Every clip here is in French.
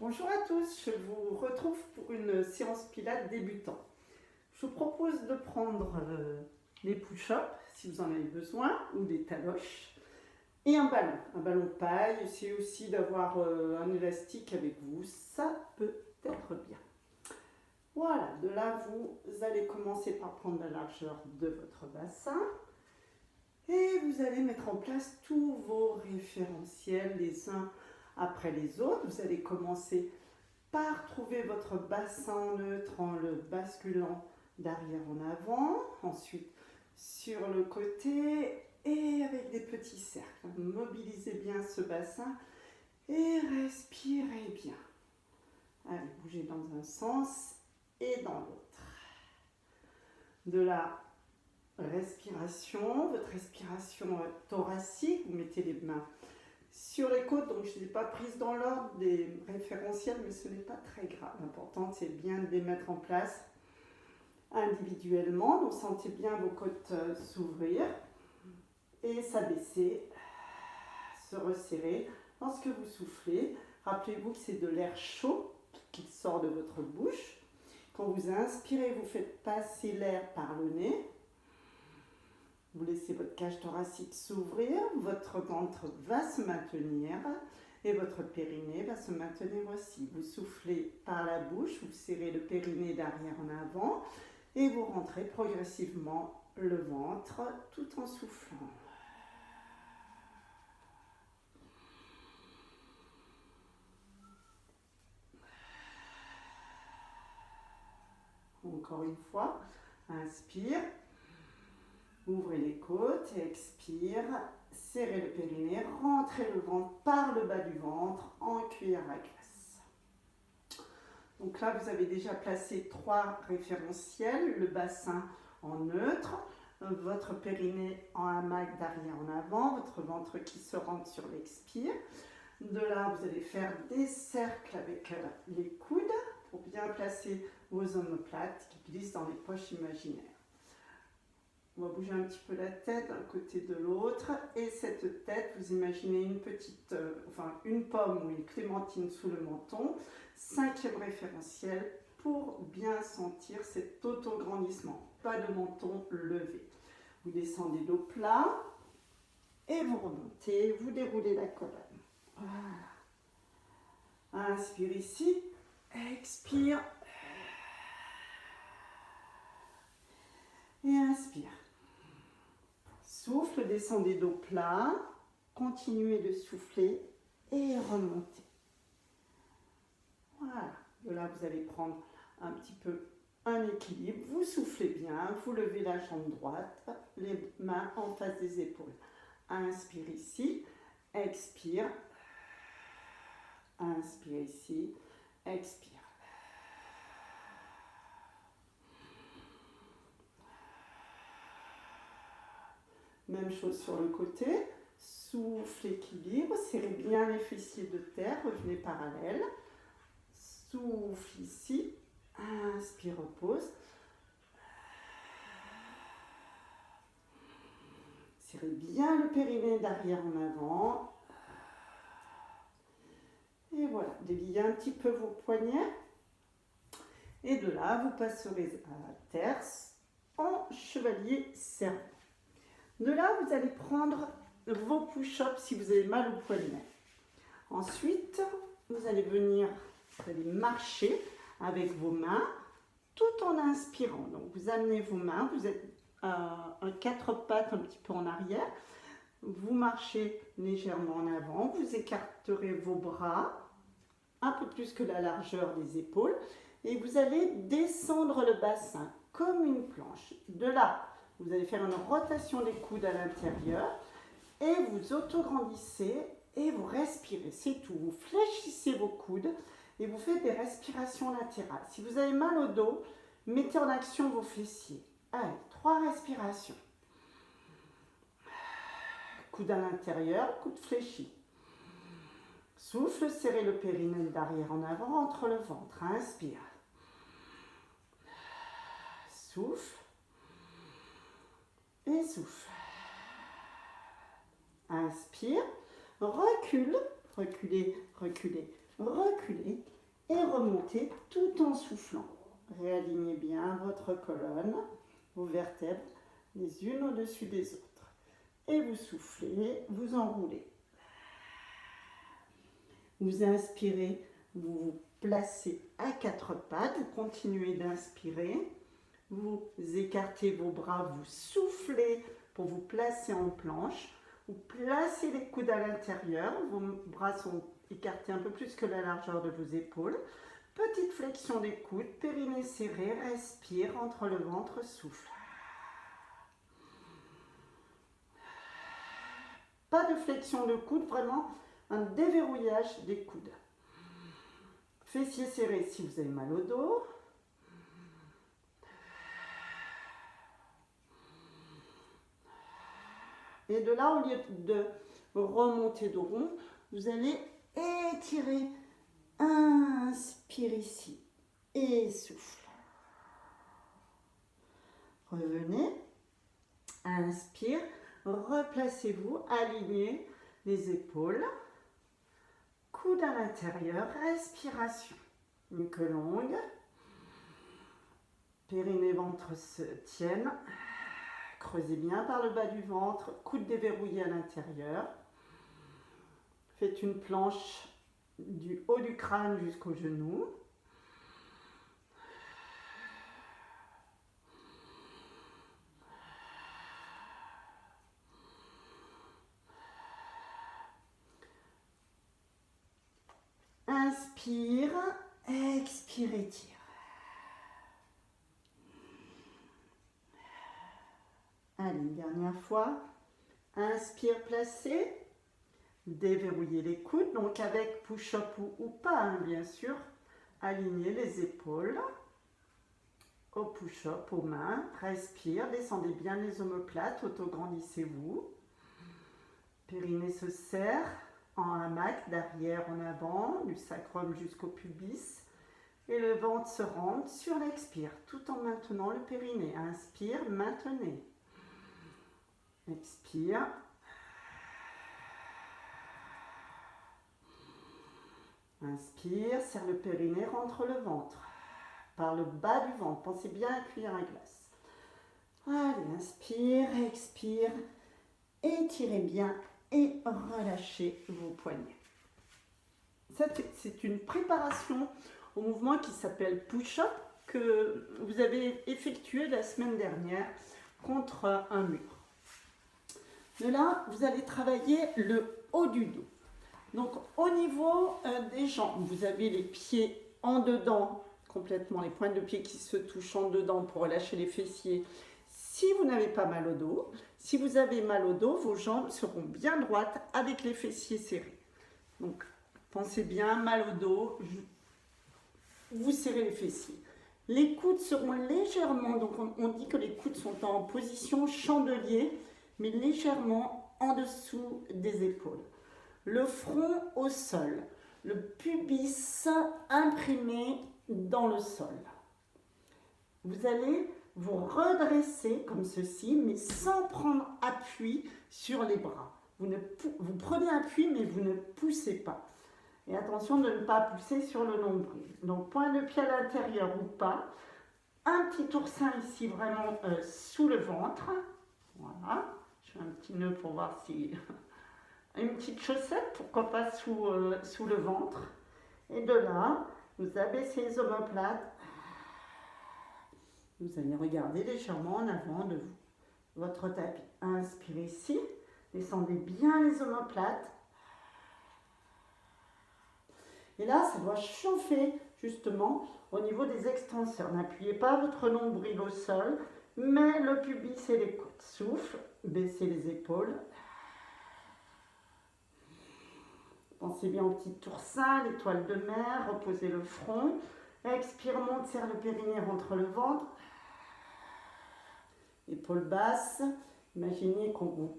Bonjour à tous, je vous retrouve pour une séance pilates débutant. Je vous propose de prendre les push-ups si vous en avez besoin ou des taloches et un ballon de paille. Essayez aussi d'avoir un élastique avec vous, ça peut être bien. Voilà, de là vous allez commencer par prendre la largeur de votre bassin et vous allez mettre en place tous vos référentiels les uns après les autres. Vous allez commencer par trouver votre bassin neutre en le basculant d'arrière en avant, ensuite sur le côté et avec des petits cercles. Mobilisez bien ce bassin et respirez bien. Allez, bougez dans un sens et dans l'autre. De la respiration, votre respiration thoracique, vous mettez les mains sur les côtes, donc je ne les ai pas prises dans l'ordre des référentiels, mais ce n'est pas très grave. L'important, c'est bien de les mettre en place individuellement. Donc sentez bien vos côtes s'ouvrir et s'abaisser, se resserrer. Lorsque vous soufflez, rappelez-vous que c'est de l'air chaud qui sort de votre bouche. Quand vous inspirez, vous faites passer l'air par le nez. Vous laissez votre cage thoracique s'ouvrir, votre ventre va se maintenir et votre périnée va se maintenir aussi. Vous soufflez par la bouche, vous serrez le périnée d'arrière en avant et vous rentrez progressivement le ventre tout en soufflant. Encore une fois, inspire. Ouvrez les côtes, expire, serrez le périnée, rentrez le ventre par le bas du ventre en cuillère à glace. Donc là, vous avez déjà placé 3 référentiels, le bassin en neutre, votre périnée en hamac d'arrière en avant, votre ventre qui se rentre sur l'expire. De là, vous allez faire des cercles avec les coudes pour bien placer vos omoplates qui glissent dans les poches imaginaires. On va bouger un petit peu la tête d'un côté de l'autre et cette tête, vous imaginez une pomme ou une clémentine sous le menton. 5e référentiel pour bien sentir cet auto-grandissement. Pas de menton levé. Vous descendez dos plat et vous remontez, vous déroulez la colonne. Voilà. Inspire ici, expire et inspire. Souffle, descendez dos plat, continuez de souffler et remontez. Voilà, de là vous allez prendre un petit peu un équilibre, vous soufflez bien, vous levez la jambe droite, les mains en face des épaules. Inspire ici, expire, inspire ici, expire. Même chose sur le côté, souffle, équilibre, serrez bien les fessiers de terre, revenez parallèle, souffle ici, inspire, repose, serrez bien le périnée d'arrière en avant, et voilà, déliez un petit peu vos poignets, et de là vous passerez à terre en chevalier servant. De là, vous allez prendre vos push-ups si vous avez mal au poignet. Ensuite, vous allez marcher avec vos mains tout en inspirant. Donc, vous amenez vos mains, vous êtes un 4 pattes un petit peu en arrière. Vous marchez légèrement en avant, vous écarterez vos bras un peu plus que la largeur des épaules et vous allez descendre le bassin comme une planche. De là, vous allez faire une rotation des coudes à l'intérieur et vous autograndissez et vous respirez. C'est tout. Vous fléchissez vos coudes et vous faites des respirations latérales. Si vous avez mal au dos, mettez en action vos fessiers. Allez, 3 respirations. Coude à l'intérieur, coude fléchi. Souffle, serrez le périnée d'arrière en avant entre le ventre. Inspire. Souffle. Et souffle. Inspire, recule, reculez, reculez reculez et remontez tout en soufflant. Réalignez bien votre colonne, vos vertèbres, les unes au-dessus des autres. Et vous soufflez, vous enroulez. Vous inspirez, vous vous placez à quatre pattes, vous continuez d'inspirer. Vous écartez vos bras, vous soufflez pour vous placer en planche. Vous placez les coudes à l'intérieur, vos bras sont écartés un peu plus que la largeur de vos épaules. Petite flexion des coudes, périnée serré, respire entre le ventre, souffle. Pas de flexion de coude, vraiment un déverrouillage des coudes. Fessiers serrés si vous avez mal au dos. Et de là, au lieu de remonter de rond, vous allez étirer. Inspire ici et souffle. Revenez. Inspire. Replacez-vous. Alignez les épaules. Coude à l'intérieur. Respiration. Nuque longue. Périnée, ventre se tiennent. Creusez bien par le bas du ventre. Coude déverrouillé à l'intérieur. Faites une planche du haut du crâne jusqu'au genou. Inspire, expire, étire. Allez, une dernière fois. Inspire, placez. Déverrouillez les coudes, donc avec push-up ou pas, hein, bien sûr. Alignez les épaules au push-up, aux mains. Respire, descendez bien les omoplates, autograndissez-vous. Périnée se serre en hamac, d'arrière en avant, du sacrum jusqu'au pubis. Et le ventre se rentre sur l'expire, tout en maintenant le périnée. Inspire, maintenez. Expire. Inspire, serre le périnée, rentre le ventre. Par le bas du ventre, pensez bien à la cuillère à glace. Allez, inspire, expire. Étirez bien et relâchez vos poignets. Ça, c'est une préparation au mouvement qui s'appelle push-up que vous avez effectué la semaine dernière contre un mur. De là, vous allez travailler le haut du dos. Donc, au niveau des jambes, vous avez les pieds en dedans, complètement, les pointes de pied qui se touchent en dedans pour relâcher les fessiers. Si vous n'avez pas mal au dos, si vous avez mal au dos, vos jambes seront bien droites avec les fessiers serrés. Donc, pensez bien, mal au dos, vous serrez les fessiers. Les coudes seront légèrement, donc on dit que les coudes sont en position chandelier, mais légèrement en dessous des épaules. Le front au sol, le pubis imprimé dans le sol. Vous allez vous redresser comme ceci, mais sans prendre appui sur les bras. Vous prenez appui, mais vous ne poussez pas. Et attention de ne pas pousser sur le nombril. Donc, point de pied à l'intérieur ou pas. Un petit oursin ici, vraiment sous le ventre. Voilà. Je fais un petit nœud pour voir si... Une petite chaussette, pourquoi pas sous le ventre. Et de là, vous abaissez les omoplates. Vous allez regarder légèrement en avant de vous. Votre tapis. Inspirez ici. Descendez bien les omoplates. Et là, ça doit chauffer justement au niveau des extenseurs. N'appuyez pas votre nombril au sol, mais le pubis et les côtes. Souffle, baissez les épaules. Pensez bien au petit oursin, l'étoile de mer, reposez le front. Expire, monte, serre le périnée, rentre le ventre. Épaules basses. Imaginez qu'on vous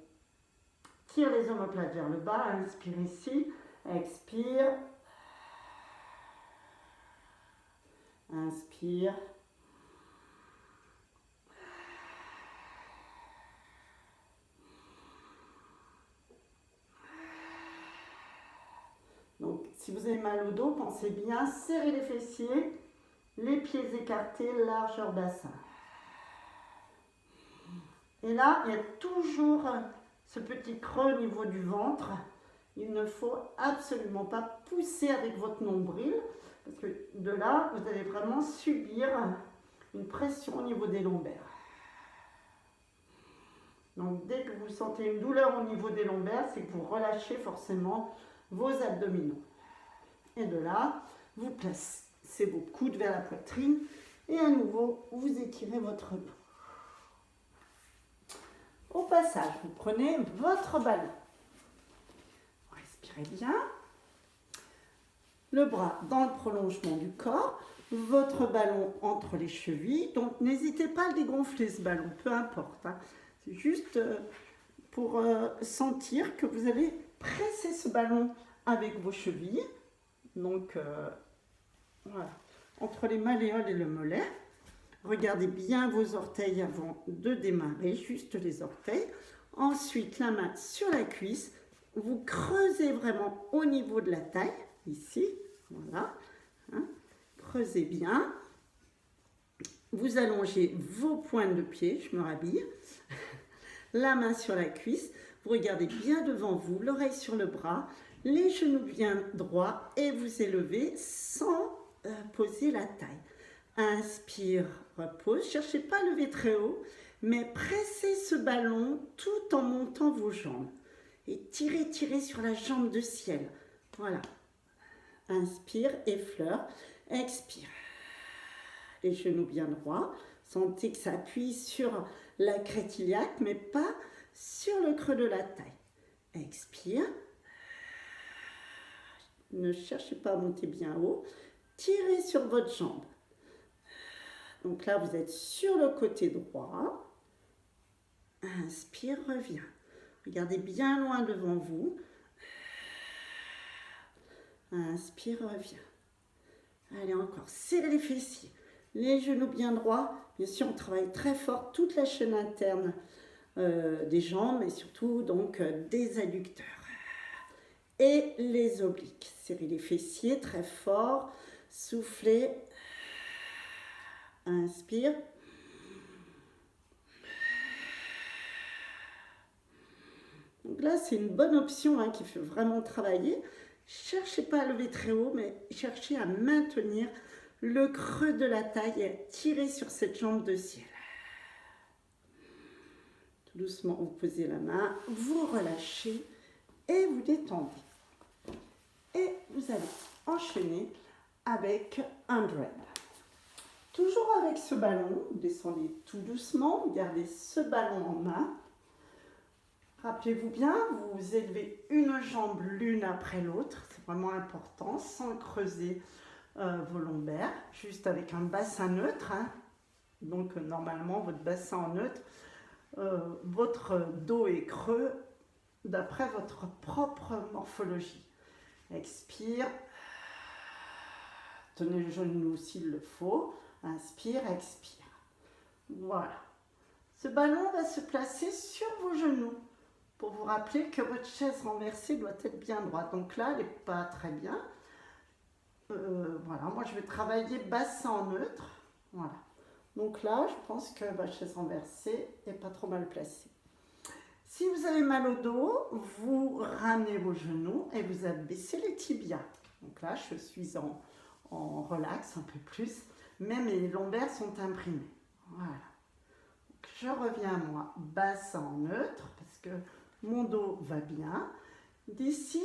tire les omoplates vers le bas. Inspire ici. Expire. Inspire. Donc, si vous avez mal au dos, pensez bien, serrez les fessiers, les pieds écartés, largeur bassin. Et là, il y a toujours ce petit creux au niveau du ventre. Il ne faut absolument pas pousser avec votre nombril, parce que de là, vous allez vraiment subir une pression au niveau des lombaires. Donc, dès que vous sentez une douleur au niveau des lombaires, c'est que vous relâchez forcément vos abdominaux. Et de là, vous placez vos coudes vers la poitrine et à nouveau, vous étirez votre dos. Au passage, vous prenez votre ballon. Respirez bien. Le bras dans le prolongement du corps, votre ballon entre les chevilles. Donc, n'hésitez pas à le dégonfler ce ballon, peu importe. Hein. C'est juste pour sentir que vous allez presser ce ballon avec vos chevilles. Donc, voilà, entre les malléoles et le mollet. Regardez bien vos orteils avant de démarrer, juste les orteils. Ensuite, la main sur la cuisse. Vous creusez vraiment au niveau de la taille, ici. Voilà. Hein. Creusez bien. Vous allongez vos pointes de pied, je me rhabille. La main sur la cuisse. Vous regardez bien devant vous, l'oreille sur le bras, les genoux bien droits et vous élevez sans poser la taille. Inspire, repose. Cherchez pas à lever très haut, mais pressez ce ballon tout en montant vos jambes. Et tirez, tirez sur la jambe de ciel. Voilà. Inspire, effleure. Expire. Les genoux bien droits. Sentez que ça appuie sur la crête iliaque, mais pas sur le creux de la taille. Expire. Ne cherchez pas à monter bien haut. Tirez sur votre jambe. Donc là, vous êtes sur le côté droit. Inspire, reviens. Regardez bien loin devant vous. Inspire, reviens. Allez, encore. Serrez les fessiers. Les genoux bien droits. Bien sûr, on travaille très fort toute la chaîne interne des jambes et surtout donc des adducteurs. Et les obliques. Serrez les fessiers très fort. Soufflez. Inspire. Donc là, c'est une bonne option qui fait vraiment travailler. Cherchez pas à lever très haut, mais cherchez à maintenir le creux de la taille et à tirer sur cette jambe de ciel. Tout doucement, vous posez la main, vous relâchez et vous détendez. Et vous allez enchaîner avec un dread. Toujours avec ce ballon, vous descendez tout doucement, gardez ce ballon en main. Rappelez-vous bien, vous élevez une jambe l'une après l'autre, c'est vraiment important, sans creuser vos lombaires, juste avec un bassin neutre. Donc normalement, votre bassin en neutre, votre dos est creux d'après votre propre morphologie. Expire, tenez le genou s'il le faut. Inspire, expire. Voilà. Ce ballon va se placer sur vos genoux pour vous rappeler que votre chaise renversée doit être bien droite. Donc là, elle n'est pas très bien. Voilà, moi je vais travailler bassin en neutre. Voilà. Donc là, je pense que votre chaise renversée n'est pas trop mal placée. Si vous avez mal au dos, vous ramenez vos genoux et vous abaissez les tibias. Donc là, je suis en relax un peu plus. Mais mes lombaires sont imprimés. Voilà. Donc, je reviens, moi, bassin en neutre, parce que mon dos va bien. D'ici,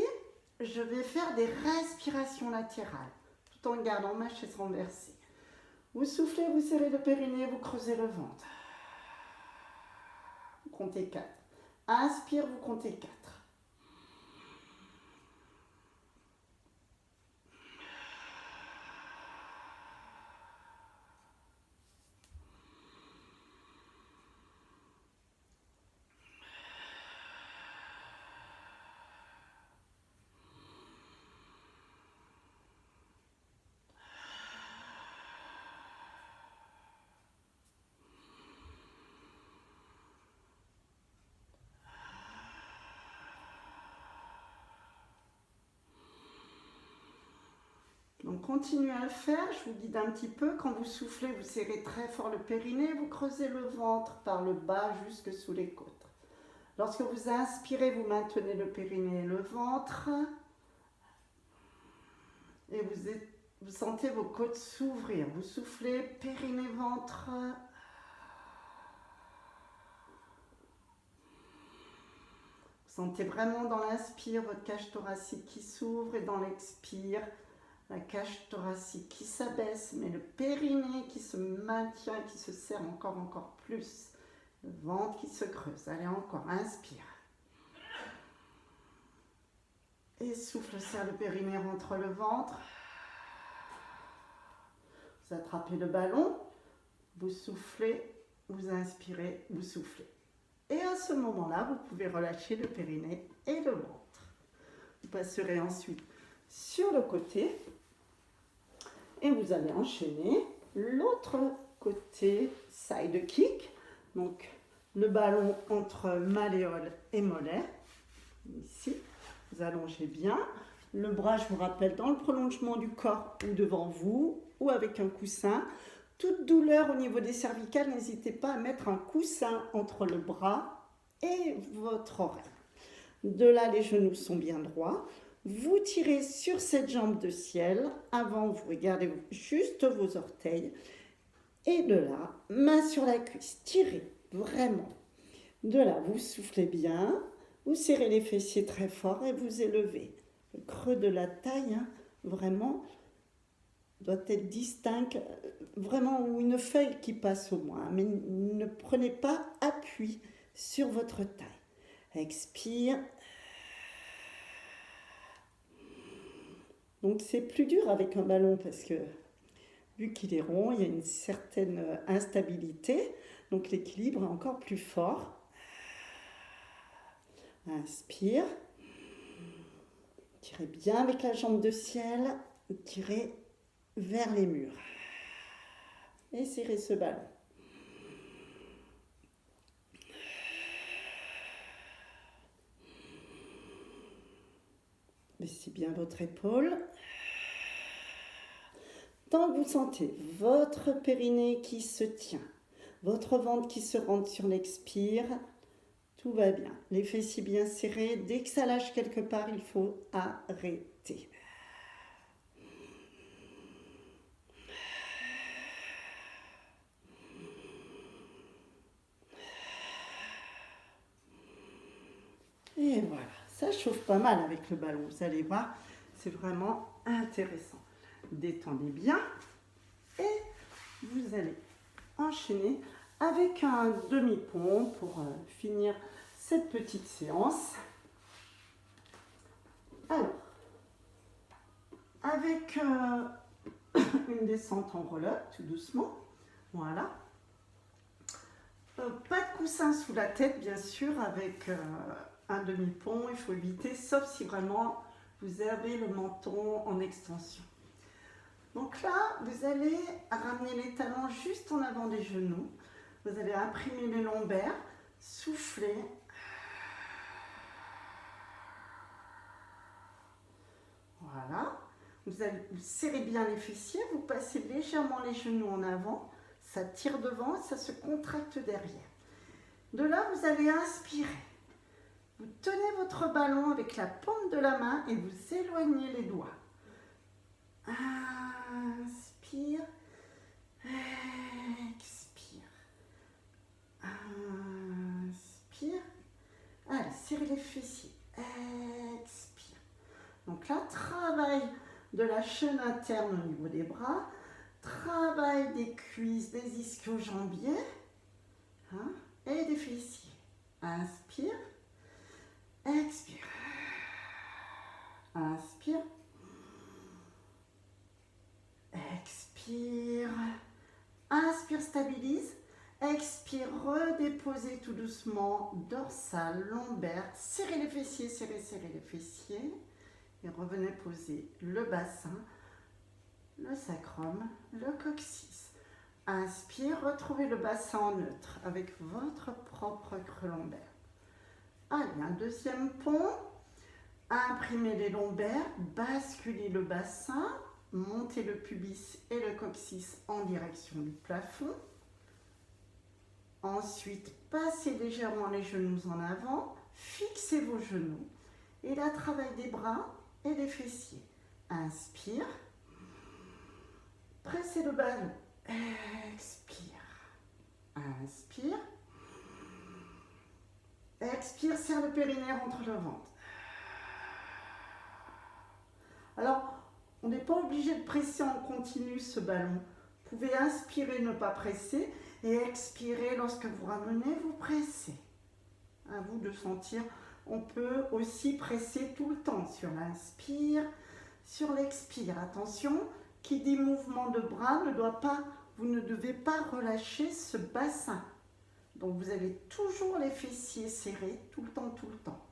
je vais faire des respirations latérales, tout en gardant ma chaise renversée. Vous soufflez, vous serrez le périnée, vous creusez le ventre. Vous comptez 4. Inspire, vous comptez 4. Donc continuez à le faire, je vous guide un petit peu. Quand vous soufflez, vous serrez très fort le périnée, vous creusez le ventre par le bas jusque sous les côtes. Lorsque vous inspirez, vous maintenez le périnée et le ventre. Et vous sentez vos côtes s'ouvrir. Vous soufflez, périnée, ventre. Vous sentez vraiment dans l'inspire votre cage thoracique qui s'ouvre et dans l'expire, la cage thoracique qui s'abaisse, mais le périnée qui se maintient, qui se serre encore plus. Le ventre qui se creuse. Allez, encore, inspire. Et souffle, serre le périnée, rentre le ventre. Vous attrapez le ballon, vous soufflez, vous inspirez, vous soufflez. Et à ce moment-là, vous pouvez relâcher le périnée et le ventre. Vous passerez ensuite sur le côté et vous allez enchaîner l'autre côté side kick. Donc, le ballon entre malléole et mollet. Ici, vous allongez bien. Le bras, je vous rappelle, dans le prolongement du corps ou devant vous ou avec un coussin. Toute douleur au niveau des cervicales, n'hésitez pas à mettre un coussin entre le bras et votre oreille. De là, les genoux sont bien droits. Vous tirez sur cette jambe de ciel. Avant, vous regardez juste vos orteils. Et de là, main sur la cuisse. Tirez, vraiment. De là, vous soufflez bien. Vous serrez les fessiers très fort et vous élevez. Le creux de la taille, hein, vraiment, doit être distinct. Vraiment, ou une feuille qui passe au moins. Mais ne prenez pas appui sur votre taille. Expire. Donc, c'est plus dur avec un ballon parce que, vu qu'il est rond, il y a une certaine instabilité. Donc, l'équilibre est encore plus fort. Inspire. Tirez bien avec la jambe de ciel. Tirez vers les murs. Et serrez ce ballon. Baissez bien votre épaule. Tant que vous sentez votre périnée qui se tient, votre ventre qui se rentre sur l'expire, tout va bien. Les fessiers bien serrés. Dès que ça lâche quelque part, il faut arrêter. Et voilà, ça chauffe pas mal avec le ballon. Vous allez voir, c'est vraiment intéressant. Détendez bien et vous allez enchaîner avec un demi-pont pour finir cette petite séance. Alors, avec une descente en roll-up, tout doucement. Voilà. Pas de coussin sous la tête, bien sûr, avec un demi-pont. Il faut éviter, sauf si vraiment vous avez le menton en extension. Donc là, vous allez ramener les talons juste en avant des genoux. Vous allez imprimer les lombaires, souffler. Voilà. Vous serrez bien les fessiers, vous passez légèrement les genoux en avant. Ça tire devant, ça se contracte derrière. De là, vous allez inspirer. Vous tenez votre ballon avec la paume de la main et vous éloignez les doigts. Inspire. Expire. Inspire. Allez, serrez les fessiers. Expire. Donc là, travail de la chaîne interne au niveau des bras. Travail des cuisses, des ischio-jambiers. Hein, et des fessiers. Inspire. Expire. Inspire. Expire. Inspire, stabilise. Expire, redéposez tout doucement. Dorsale, lombaire. Serrez les fessiers, serrez les fessiers. Et revenez poser le bassin, le sacrum, le coccyx. Inspire, retrouvez le bassin en neutre avec votre propre creux lombaire. Allez, un deuxième pont. Imprimez les lombaires, basculez le bassin. montez le pubis et le coccyx en direction du plafond. Ensuite, passez légèrement les genoux en avant, fixez vos genoux. Et là, travail des bras et des fessiers. Inspire. Pressez le ballon. Expire. Inspire. Expire, serre le périnée, rentre le ventre. Alors, on n'est pas obligé de presser en continu ce ballon. Vous pouvez inspirer, ne pas presser, et expirer lorsque vous ramenez, vous pressez. À vous de sentir. On peut aussi presser tout le temps sur l'inspire, sur l'expire. Attention, qui dit mouvement de bras vous ne devez pas relâcher ce bassin. Donc vous avez toujours les fessiers serrés tout le temps, tout le temps.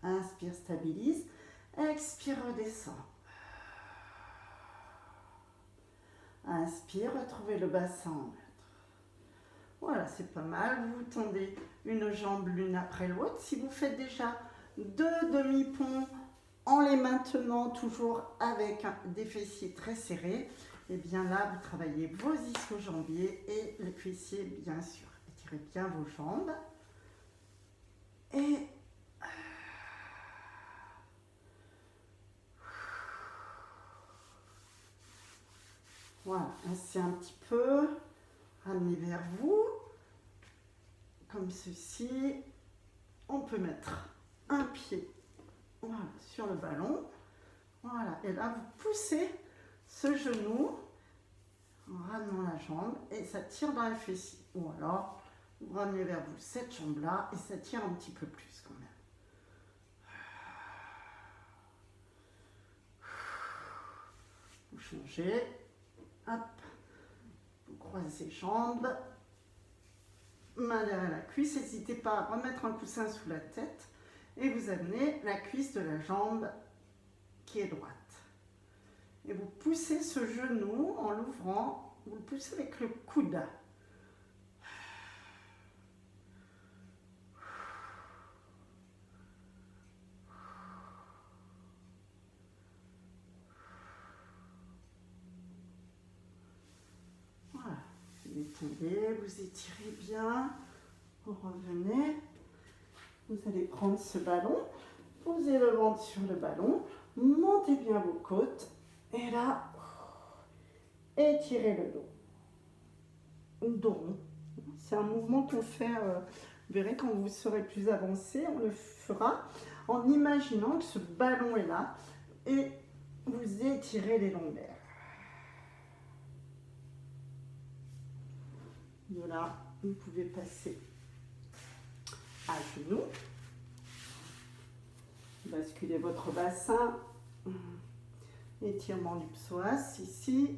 Inspire, stabilise. Expire, redescend. Inspire, retrouvez le bassin en neutre. Voilà, c'est pas mal. Vous tendez une jambe l'une après l'autre. Si vous faites déjà 2 demi-ponts en les maintenant toujours avec des fessiers très serrés, et bien là, vous travaillez vos ischio-jambiers et les fessiers, bien sûr. Étirez bien vos jambes. Et voilà, ainsi un petit peu, ramenez vers vous, comme ceci. On peut mettre un pied voilà, sur le ballon. Voilà, et là vous poussez ce genou en ramenant la jambe et ça tire dans les fessiers. Ou alors, vous ramenez vers vous cette jambe-là et ça tire un petit peu plus quand même. Vous changez. Hop, vous croisez les jambes, main derrière la cuisse, n'hésitez pas à remettre un coussin sous la tête et vous amenez la cuisse de la jambe qui est droite. Et vous poussez ce genou en l'ouvrant, vous le poussez avec le coude. Détendez, vous étirez bien, vous revenez, vous allez prendre ce ballon, posez le ventre sur le ballon, montez bien vos côtes et là, étirez le dos. Dos rond. C'est un mouvement qu'on fait, vous verrez quand vous serez plus avancé, on le fera en imaginant que ce ballon est là et vous étirez les lombaires. De là, vous pouvez passer à genoux. Basculez votre bassin. Étirement du psoas ici.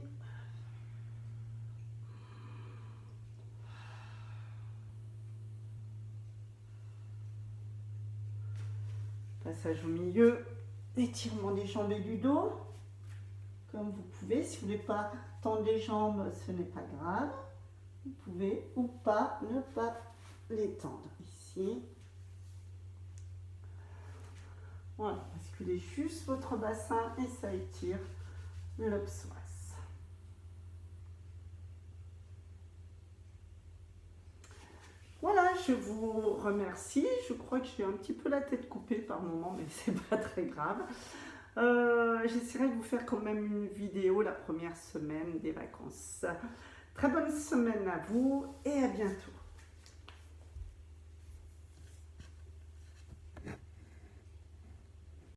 Passage au milieu. Étirement des jambes et du dos. Comme vous pouvez. Si vous ne voulez pas tendre les jambes, ce n'est pas grave. Vous pouvez ou pas ne pas les tendre. Ici. Voilà, basculez juste votre bassin et ça étire le psoas. Voilà, je vous remercie. Je crois que j'ai un petit peu la tête coupée par moment, mais c'est pas très grave. J'essaierai de vous faire quand même une vidéo la première semaine des vacances. Très bonne semaine à vous et à bientôt.